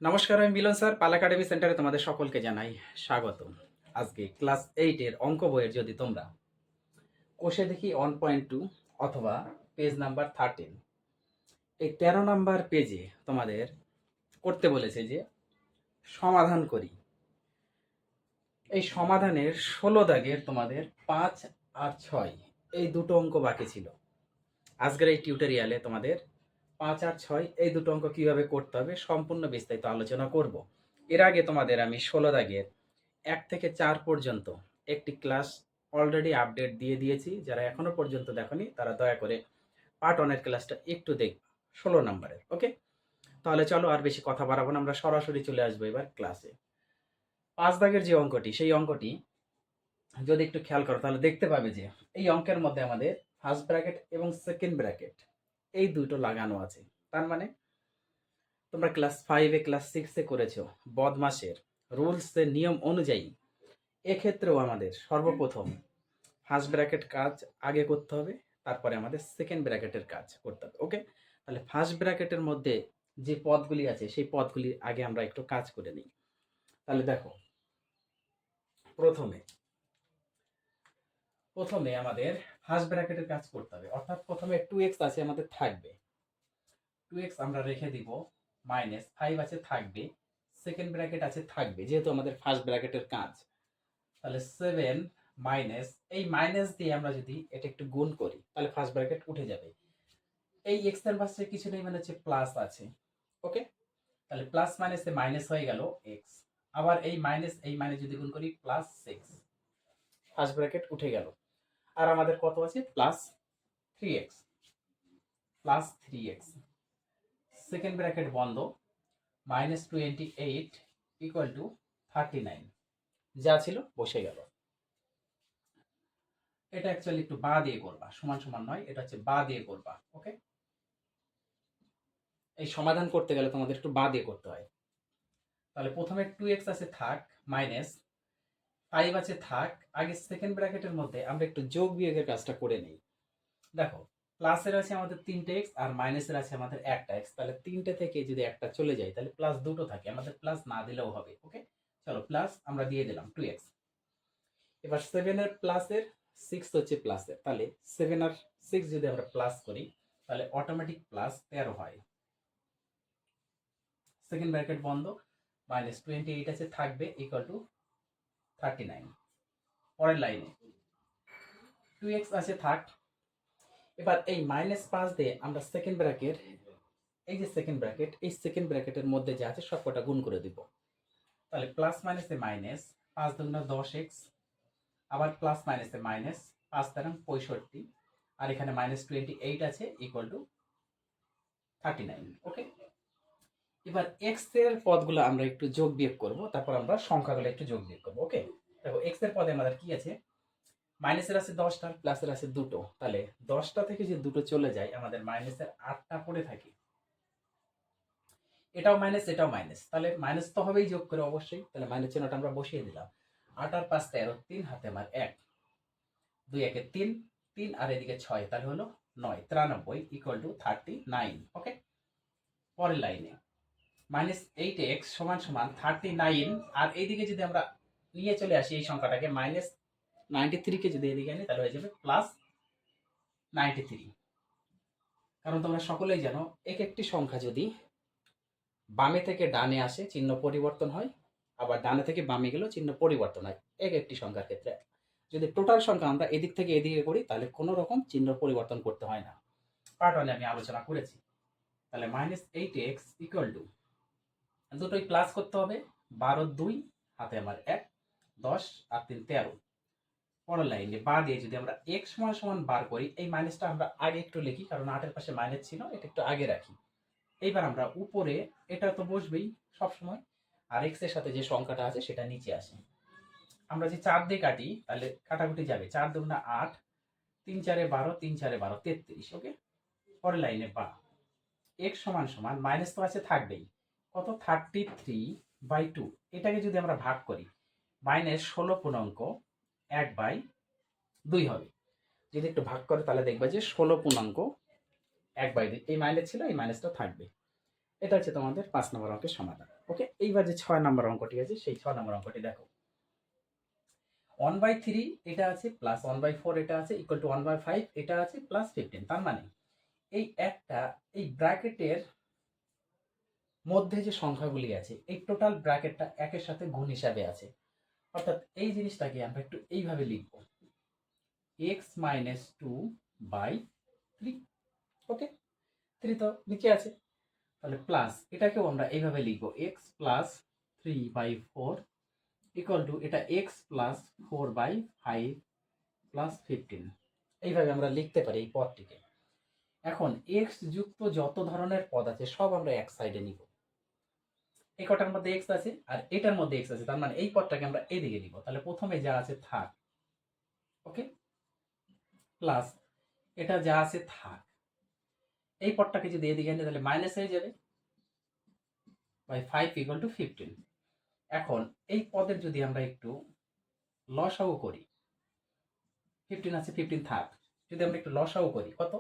নমস্কার, আমি মিলন স্যার। পাল একাডেমি সেন্টারে তোমাদের সকলকে জানাই স্বাগত। আজকে ক্লাস 8 এর অঙ্ক বইয়ের যদি তোমরা কোষে দেখি 1.2 অথবা পেজ নাম্বার 13, এই 13 নাম্বার পেজে তোমাদের করতে বলেছে যে সমাধান করি। এই সমাধানের 16 দাগের তোমাদের 5 আর 6 এই দুটো অঙ্ক বাকি ছিল। আজকের এই টিউটোরিয়ালে তোমাদের 5 আর 6 এই দুটো অঙ্ক কিভাবে করতে হবে সম্পূর্ণ বিস্তারিত আলোচনা করব। এর আগে তোমাদের আমি 16 দাগের 1 থেকে 4 পর্যন্ত একটি ক্লাস অলরেডি আপডেট দিয়ে দিয়েছি। যারা এখনো পর্যন্ত দেখোনি তারা দয়া করে পার্ট 1 এর ক্লাসটা একটু দেখবে, 16 নম্বরের। ওকে, তাহলে চলো আর বেশি কথা বাড়াবো না, আমরা সরাসরি চলে আসবো এবার ক্লাসে। 5 দাগের যে অঙ্কটি, সেই অঙ্কটি যদি একটু খেয়াল করো তাহলে দেখতে পাবে যে এই অঙ্কের মধ্যে আমাদের ফার্স্ট ব্র্যাকেট এবং সেকেন্ড ব্র্যাকেট এই দুটো লাগানো আছে। তার মানে তোমরা ক্লাস 5 ক্লাস 6 করেছো বদমাসের রুলসের নিয়ম অনুযায়ী, এক্ষেত্রেও আমাদের সর্বপ্রথম ফার্স্ট ব্র্যাকেট কাজ আগে করতে হবে, তারপরে আমাদের সেকেন্ড ব্র্যাকেটের কাজ করতে হবে। ওকে, তাহলে ফার্স্ট ব্র্যাকেটের মধ্যে যে পদগুলি আছে সেই পদগুলি আগে আমরা একটু কাজ করে নিই। তাহলে দেখো, প্রথমে আমাদের ফার্স্ট ব্র্যাকেটের কাজ করতে হবে, অর্থাৎ প্রথমে 2x আছে আমাদের থাকবে, 2x আমরা রেখে দিব, মাইনাস 5 আছে থাকবে, সেকেন্ড ব্র্যাকেট আছে থাকবে, যেহেতু আমাদের ফার্স্ট ব্র্যাকেটের কাজ। তাহলে 7 মাইনাস, এই মাইনাস দিয়ে আমরা যদি এটা একটু গুণ করি তাহলে ফার্স্ট ব্র্যাকেট উঠে যাবে। এই এক্স এর পাশে কিছু নেই মানে হচ্ছে প্লাস আছে। ওকে, তাহলে প্লাস মাইনাসে মাইনাস হয়ে গেল এক্স, আবার এই মাইনাস যদি গুণ করি প্লাস 6, ফার্স্ট ব্র্যাকেট উঠে গেল। আর আমাদের কত আছে? প্লাস 3x, সেকেন্ড ব্র্যাকেট বন্ধ, -28 ইকুয়াল টু 39, যা ছিল বসে গেল। এটা অ্যাকচুয়ালি একটু বা দিয়ে করবা, সমান সমান নয়, এটা হচ্ছে বা দিয়ে করবা। ওকে, এই সমাধান করতে গেলে তোমাদের একটু বা দিয়ে করতে হয়। তাহলে প্রথমে 2x আছে থাক, মাইনাস 5 আছে থাক, আগে সেকেন্ড ব্র্যাকেটের মধ্যে আমরা একটু যোগ বিয়োগের কাজটা করে নিই। দেখো, প্লাসের আছে আমাদের 3x আর মাইনাসের আছে আমাদের 1x, তাহলে 3টে থেকে যদি একটা চলে যায় তাহলে প্লাস দুটো থাকে, আমাদের প্লাস না দিলেও হবে। ওকে, চলো প্লাস আমরা দিয়ে দিলাম 2x। এবার 7 এর প্লাসের 6 হচ্ছে প্লাসের, তাহলে 7 আর 6 যদি আমরা প্লাস করি তাহলে অটোমেটিক প্লাস 13 হয়। সেকেন্ড ব্র্যাকেট বন্ধ, -28 আছে থাকবে ইকুয়াল টু 39। পরের লাইনে 2x আছে থাক, এবার এই -5 দিয়ে আমরা সেকেন্ড ব্র্যাকেট, এই যে সেকেন্ড ব্র্যাকেট, এই সেকেন্ড ব্র্যাকেটের মধ্যে যা আছে সবকটা গুণ করে দিব। তাহলে প্লাস মাইনাসে মাইনাস, 5 দুগুণে 10x, আবার প্লাস মাইনাসে মাইনাস, 5 দ্বারা 65, আর এখানে -28 আছে ইকুয়াল টু 39। ওকে, এবার x এর পদগুলো আমরা একটু যোগ বিয়োগ করব, তারপর আমরা সংখ্যাগুলো একটু যোগ বিয়োগ করব। ওকে, দেখো x এর পদে আমাদের কি আছে? মাইনাসের আছে 10টা, প্লাসের আছে দুটো, তাহলে 10টা থেকে যে দুটো চলে যায় আমাদের মাইনাসের 8টা পড়ে থাকে। এটাও মাইনাস এটাও মাইনাস, তাহলে মাইনাস তো হবেই যোগ করে অবশ্যই, তাহলে মাইনাস চিহ্নটা আমরা বসিয়ে দিলাম। 8 আর 5 13, 3 হাতে আমার 1, 2 একে 3, 3 আর এদিকে 6, তাহলে হলো 9, 93 ইকুয়াল টু 39। ওকে, পরের লাইনে -8x সমান সমান 39, আর এইদিকে যদি আমরা নিয়ে চলে আসি এই সংখ্যাটাকে -93 কে যদি এদিকে আনি তাহলে হয়ে যাবে +93। কারণ তোমরা সকলেই জানো এক একটি সংখ্যা যদি বামে থেকে ডানে আসে চিহ্ন পরিবর্তন হয়, আবার ডানে থেকে বামে গেলেও চিহ্ন পরিবর্তন হয় এক একটি সংখ্যার ক্ষেত্রে। যদি টোটাল সংখ্যা আমরা এদিক থেকে এদিকে করি তাহলে কোনো রকম চিহ্ন পরিবর্তন করতে হয় না। পার্ট 1 আমি আলোচনা করেছি। তাহলে -8x ইকুয়াল টু, দুটোই প্লাস করতে হবে, 12 2 হাতে আমার 1, 10 আর 3 13। পরের লাইনে বা দিয়ে যদি আমরা x সমান সমান বার করি, এই মাইনাসটা আমরা আগে একটু লিখি কারণ 8 এর পাশে মাইনাস ছিল, এটা একটু আগে রাখি। এইবার আমরা উপরে, এটা তো বসবেই সবসময়, আর x এর সাথে যে সংখ্যাটা আছে সেটা নিচে আসে। আমরা যে 4 দিয়ে কাটি তাহলে কাটাকুটি যাবে, 4 দুগুণে 8, 3 4 12, 3 4 12 33। ওকে, পরের লাইনে বা x সমান সমান মাইনাস তো আছে থাকবেই, কত? 33/2। এটাকে যদি আমরা ভাগ করি -16 পূর্ণাঙ্ক 1/2 হবে। যদি একটু ভাগ করে তাহলে দেখবা যে 16 পূর্ণাঙ্ক 1/2, এই মাইনাস ছিল, এই মাইনাসটা থাকবে। এটা হচ্ছে তোমাদের 5 নম্বর অঙ্কের সমাধান। ওকে, এইবার যে 6 নম্বর অঙ্কটি আছে সেই 6 নম্বর অঙ্কটি দেখো। 1/3 এটা আছে প্লাস 1/4 এটা আছে ইকুয়াল টু 1/5 এটা আছে প্লাস 15। তার মানে এই একটা এই ব্র্যাকেটের মধ্যে যে সংখ্যাগুলি আছে এই টোটাল ব্র্যাকেটটা একের সাথে গুণ হিসাবে আছে। অর্থাৎ এই জিনিসটাকে আমরা একটু এইভাবে লিখব, x-2/3। ওকে, 3 তো নিচে আছে, তাহলে প্লাস এটাকেও আমরা এইভাবে লিখব, x প্লাস 3/4 ইকুয়াল টু এটা x প্লাস 4/5 প্লাস 15। এইভাবে আমরা লিখতে পারি এই পদটিকে। এখন x যুক্ত যত ধরনের পদ আছে সব আমরা এক সাইডে নিব। এই কটার মধ্যে x আছে আর এটার মধ্যে x আছে, তার মানে এই পদটাকে আমরা এদিকে নিব। তাহলে প্রথমে যা আছে থাক, ওকে, প্লাস এটা যা আছে থাক। এই পদটাকে যদি এদিকে আনি তাহলে মাইনাস হয়ে যাবে বাই 5 ইকুয়াল টু 15। এখন এই পদের যদি আমরা একটু লসাগু করি, 15 আছে 15 থাক, যদি আমরা একটু লসাগু করি কত,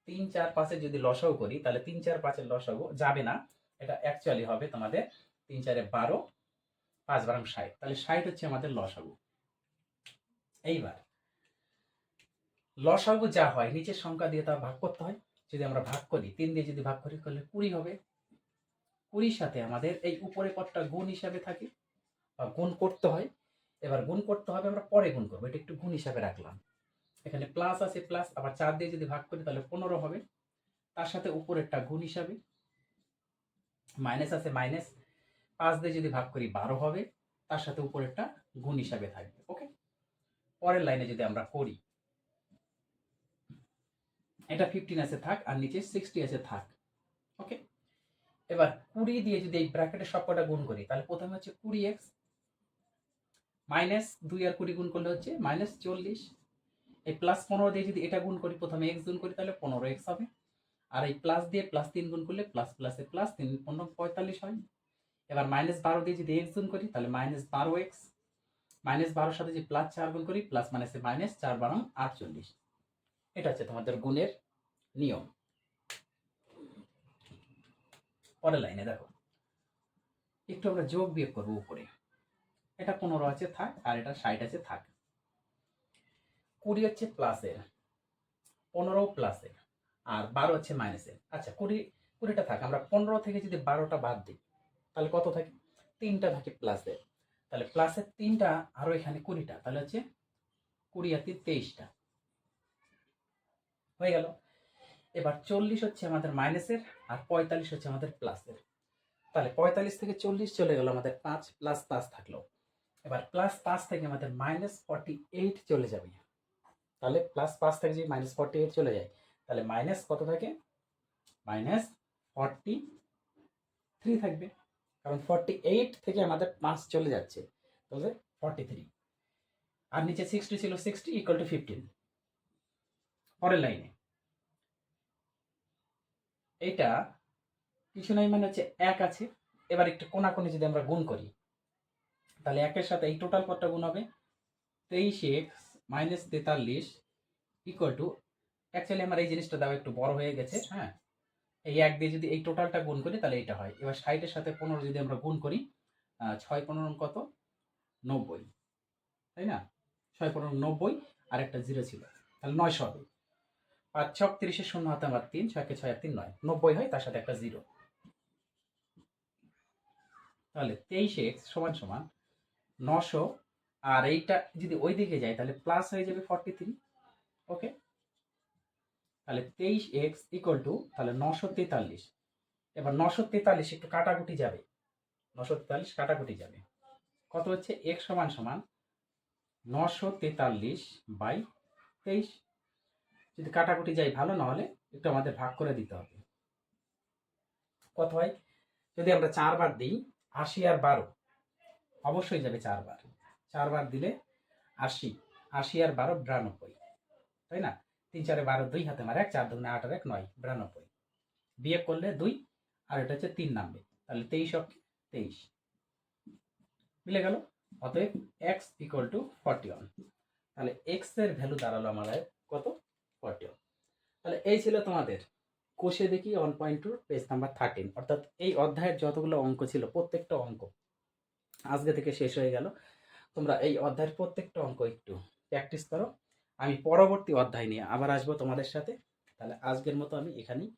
3 4 5 যদি লসাগু করি তাহলে 3 4 5 লসাগু যাবে না, এটা অ্যাকচুয়ালি হবে তোমাদের 3 4 12, 5 12 60, তাহলে 60 হচ্ছে আমাদের লসাগু। এইবার লসাগু যা হয় নিচের সংখ্যা দিয়ে তা ভাগ করতে হয়। যদি আমরা ভাগ করি 3 দিয়ে যদি ভাগ করি তাহলে 20 হবে। 20 সাথে আমাদের এই উপরে পদটা গুণ হিসাবে থাকে বা গুণ করতে হয়। এবার গুণ করতে হবে, আমরা পরে গুণ করবো, এটা একটু গুণ হিসাবে রাখলাম। এখানে প্লাস আছে প্লাস, আবার 4 দিয়ে যদি ভাগ করি তাহলে 15 হবে, তার সাথে উপরেরটা গুণ হিসাবে। মাইনাস আছে মাইনাস, 5 দিয়ে যদি ভাগ করি 12 হবে, তার সাথে উপরেরটা গুণ হিসাবে থাকবে। ওকে, পরের লাইনে যদি আমরা করি, এটা 15 আছে থাক আর নিচে 60 আছে থাক। ওকে, এবার 20 দিয়ে যদি এই ব্র্যাকেটের সবকটা গুণ করি তাহলে প্রথমে হচ্ছে 20x মাইনাস 2 আর 20 গুণ করলে হচ্ছে মাইনাস 40। এই প্লাস 15 দিয়ে যদি এটা গুণ করি, প্রথমে x গুণ করি তাহলে 15x হবে। আর এই প্লাস দিয়ে প্লাস 3 গুণ করলে প্লাস প্লাসে প্লাস 3 15 45 হয়। এবার মাইনাস 12 দিয়ে যদি x গুণ করি তাহলে মাইনাস 12x, মাইনাস 12 সাথে যদি প্লাস 4 গুণ করি প্লাস মাইনাসে মাইনাস 4 12 48। এটা হচ্ছে তোমাদের গুণের নিয়ম। পরের লাইনে দেখো, একটু আমরা যোগ বিয়োগ করবো উপরে। এটা 15 আছে থাক আর এটা 60 আছে থাক। 20 হচ্ছে প্লাসের, 15 প্লাসের আর 12 হচ্ছে মাইনাসের। আচ্ছা 20টা থাক, আমরা 15 থেকে যদি 12টা বাদ দিই তাহলে কত থাকে, 3টা থাকে প্লাসের। তাহলে প্লাসের 3টা আরো এখানে 20টা, তাহলে হচ্ছে 20 আর 3 23টা হয়ে গেল। এবার 40 হচ্ছে আমাদের মাইনাসের আর 45 হচ্ছে আমাদের প্লাসের। তাহলে 45 থেকে 40 চলে গেল, আমাদের 5 প্লাস 5 থাকলো। এবার প্লাস 5 থেকে আমাদের মাইনাস 48 চলে যাবে। তাহলে প্লাস 5 থেকে যদি মাইনাস 48 চলে যায় তাহলে মাইনাস কত থাকে, মাইনাস 43 থাকবে, কারণ 48 থেকে আমাদের 5 চলে যাচ্ছে, তাহলে 43। আর নিচে 60 ছিল, 60 ইকুয়াল টু 15। পরের লাইনে এইটা কিছু নাই মানে হচ্ছে 1 আছে। এবার একটু কোনাকুনি যদি আমরা গুণ করি তাহলে 1 এর সাথে এই টোটাল পদটা গুণ হবে, 23x minus 43 equal to, actually আমার এই জিনিসটা দাও একটু বড় হয়ে গেছে, হ্যাঁ, এই 1 দিয়ে যদি এই টোটালটা গুণ করি তাহলে এটা হয়। এবার 60 এর সাথে 15 যদি আমরা গুণ করি, 6 15 কত, 90, তাই না, 6 15 90 আর একটা 0 ছিল, তাহলে 900 হবে। 5 6 30 শূন্য হাতে আমার 3, 6 কে 6 আর 3 9, 90 হয়, তার সাথে একটা 0। তাহলে 23x সমান সমান 900, আর এইটা যদি ওই দিকে যায় তাহলে প্লাস হয়ে যাবে 43। ওকে, তাহলে 23x ইকুয়াল টু তাহলে 943। এবার 943 একটু কাটাকুটি যাবে, 943 কাটাকুটি যাবে, কত হচ্ছে, x সমান সমান 943/23। যদি কাটাকুটি যাই ভালো, না হলে একটু আমাদের ভাগ করে দিতে হবে। কত হয়, যদি আমরা 4 বার দিই, 80 আর 12 অবশ্যই যাবে 4 বার, 4 বার দিলে 80, 80 আর 12 92, তাই না, 3 4 12, 2 হাতে মারে 1, 4 2 8 আর 1 9, 92। বিয়োগ করলে 2 আর এটা হচ্ছে 3 নামবে, তাহলে 23 23 মিলে গেল। অতএব x ইকুয়াল টু 41। তাহলে x এর ভ্যালু দাঁড়ালো আমাদের কত, 41। তাহলে এই ছিল তোমাদের কষে দেখি 1.2 পেজ নাম্বার 13, অর্থাৎ এই অধ্যায়ের যতগুলো অঙ্ক ছিল প্রত্যেকটা অঙ্ক আজকে থেকে শেষ হয়ে গেল। তোমরা এই অধ্যায়ের প্রত্যেকটা অঙ্ক একটু প্র্যাকটিস করো। আমি পরবর্তী অধ্যায় নিয়ে আবার আসবো তোমাদের সাথে। তাহলে আজকের মতো আমি এখানেই